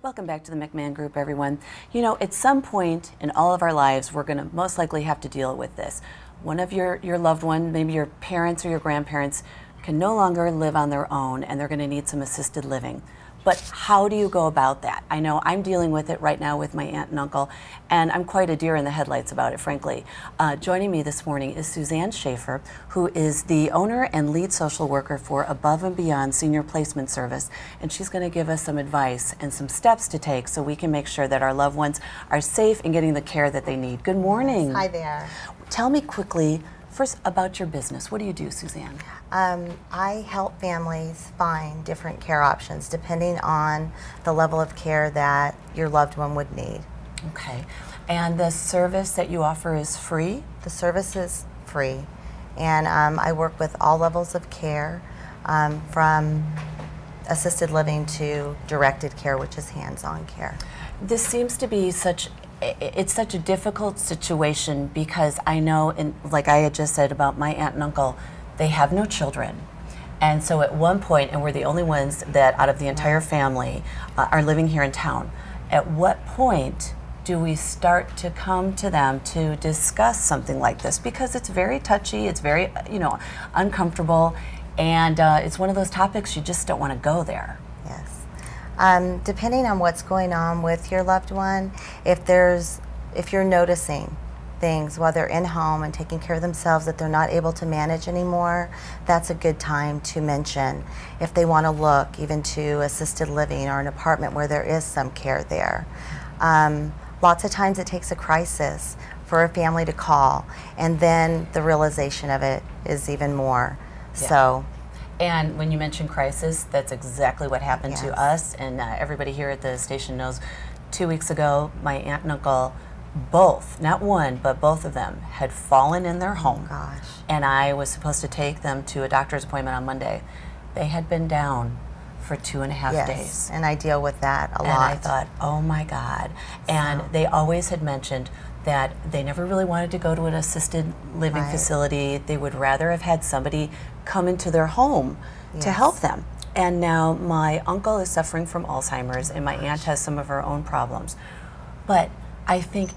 Welcome back to the McMahon Group, everyone. You know, at some point in all of our lives, we're going to most likely have to deal with this. One of your loved one, maybe your parents or your grandparents, can no longer live on their own, and they're going to need some assisted living. But how do you go about that? I know I'm dealing with it right now with my aunt and uncle, and I'm quite a deer in the headlights about it, frankly. Joining me this morning is Susanne Schaeffer, who is the owner and lead social worker for Above and Beyond Senior Placement Service, and she's going to give us some advice and some steps to take so we can make sure that our loved ones are safe and getting the care that they need. Good morning. Hi there. Tell me quickly, first, about your business. What do you do, Susanne? I help families find different care options depending on the level of care that your loved one would need. Okay. And the service that you offer is free? The service is free. And I work with all levels of care, from assisted living to directed care, which is hands-on care. This seems to be such a difficult situation because I know, like I had just said about my aunt and uncle, they have no children. And so at one point, and we're the only ones that out of the entire family are living here in town, at what point do we start to come to them to discuss something like this? Because it's very touchy, it's very, uncomfortable, and it's one of those topics you just don't want to go there. Yes. Depending on what's going on with your loved one, if you're noticing things while they're in home and taking care of themselves that they're not able to manage anymore, that's a good time to mention if they want to look even to assisted living or an apartment where there is some care there. Lots of times it takes a crisis for a family to call, and then the realization of it is even more. Yeah. So. And when you mention crisis, that's exactly what happened Yes. to us, and everybody here at the station knows 2 weeks ago, my aunt and uncle, both, not one, but both of them, had fallen in their home. Oh, gosh. And I was supposed to take them to a doctor's appointment on Monday. They had been down for 2.5 Yes, days. and I deal with that a lot. And I thought, oh my God. And they always had mentioned that they never really wanted to go to an assisted living Right. facility. They would rather have had somebody come into their home to Yes. help them. And now my uncle is suffering from Alzheimer's, and my aunt has some of her own problems. But I think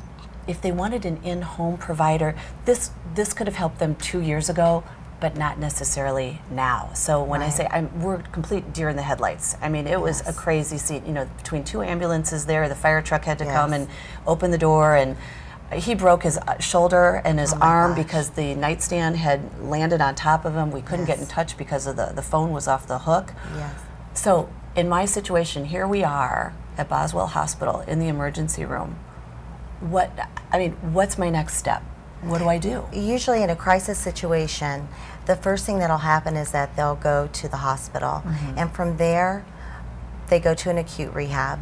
if they wanted an in-home provider, this could have helped them 2 years ago, but not necessarily now. So when I Right. say we're complete deer in the headlights. I mean, it was a crazy scene. Between two ambulances there, the fire truck had to come and open the door, and he broke his shoulder and his arm because the nightstand had landed on top of him. We couldn't get in touch because of the phone was off the hook. Yes. So in my situation, here we are at Boswell Hospital in the emergency room. What's my next step? What do I do? Usually in a crisis situation, the first thing that'll happen is that they'll go to the hospital, and from there they go to an acute rehab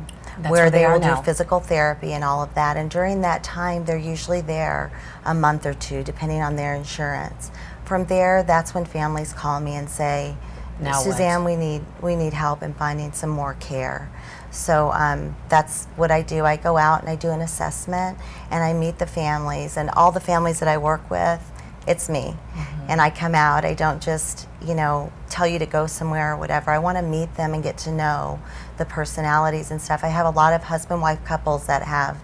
where they will do physical therapy and all of that, and during that time they're usually there a month or two depending on their insurance. From there, that's when families call me and say, Now Suzanne, we need help in finding some more care. So that's what I do. I go out and I do an assessment, and I meet the families, and all the families that I work with, it's me. And I come out. I don't just, tell you to go somewhere or whatever. I want to meet them and get to know the personalities and stuff. I have a lot of husband-wife couples that have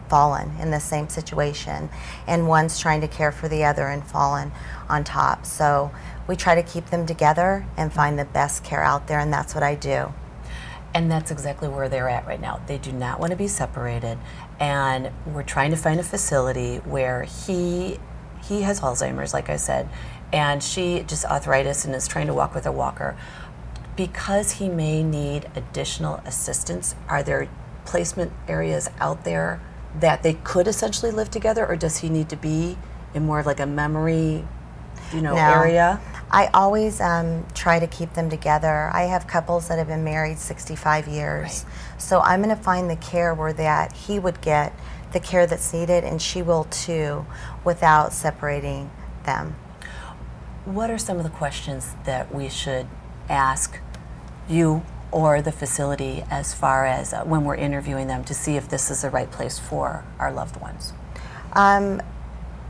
fallen in the same situation, and one's trying to care for the other and fallen on top. So we try to keep them together and find the best care out there, and that's what I do. And that's exactly where they're at right now. They do not want to be separated, and we're trying to find a facility where he has Alzheimer's, like I said, and she just arthritis and is trying to walk with a walker. Because he may need additional assistance, are there placement areas out there that they could essentially live together, or does he need to be in more of like a memory, area? I always try to keep them together. I have couples that have been married 65 years. Right. So I'm going to find the care where that he would get the care that's needed, and she will too, without separating them. What are some of the questions that we should ask you or the facility as far as when we're interviewing them to see if this is the right place for our loved ones?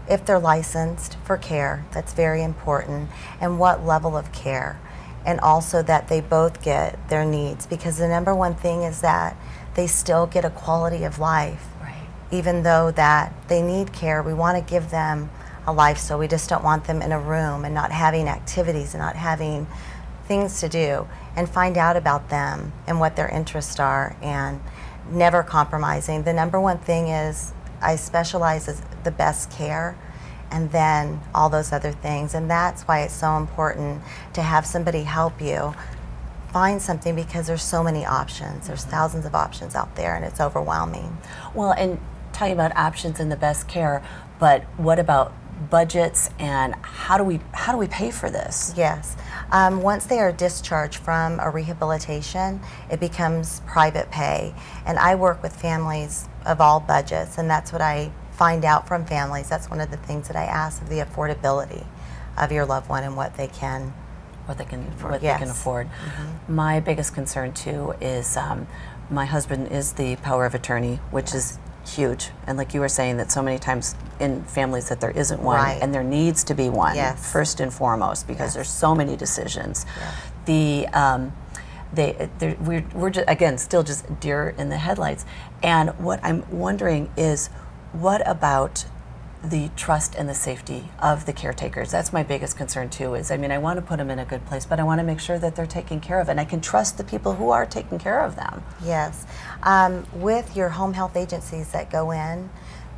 If they're licensed for care, that's very important, and what level of care, and also that they both get their needs, because the number one thing is that they still get a quality of life. Right. Even though that they need care, we want to give them a life, so we just don't want them in a room and not having activities and not having things to do, and find out about them and what their interests are and never compromising. The number one thing is I specialize as the best care and then all those other things, and that's why it's so important to have somebody help you find something, because there's so many options. There's thousands of options out there and it's overwhelming. Well, and talking about options and the best care, but what about budgets and how do we pay for this? Yes. Once they are discharged from a rehabilitation, it becomes private pay. And I work with families of all budgets, and that's what I find out from families. That's one of the things that I ask, of the affordability of your loved one and what they can afford. Mm-hmm. My biggest concern too is my husband is the power of attorney, which is huge, and like you were saying, that so many times in families that there isn't one, right. and there needs to be one, yes. first and foremost, because yes. there's so many decisions. Yeah. We're just, again, still just deer in the headlights, and what I'm wondering is, what about the trust and the safety of the caretakers? That's my biggest concern too. Is, I mean, I want to put them in a good place, but I want to make sure that they're taken care of, and I can trust the people who are taking care of them. Yes. With your home health agencies that go in,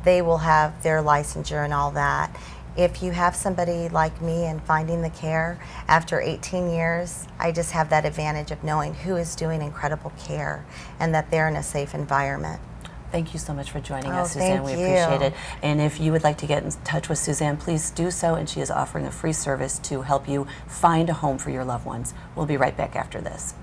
they will have their licensure and all that. If you have somebody like me and finding the care after 18 years, I just have that advantage of knowing who is doing incredible care and that they're in a safe environment. Thank you so much for joining Oh, us, Susanne. thank We you. appreciate it. And if you would like to get in touch with Susanne, please do so. And she is offering a free service to help you find a home for your loved ones. We'll be right back after this.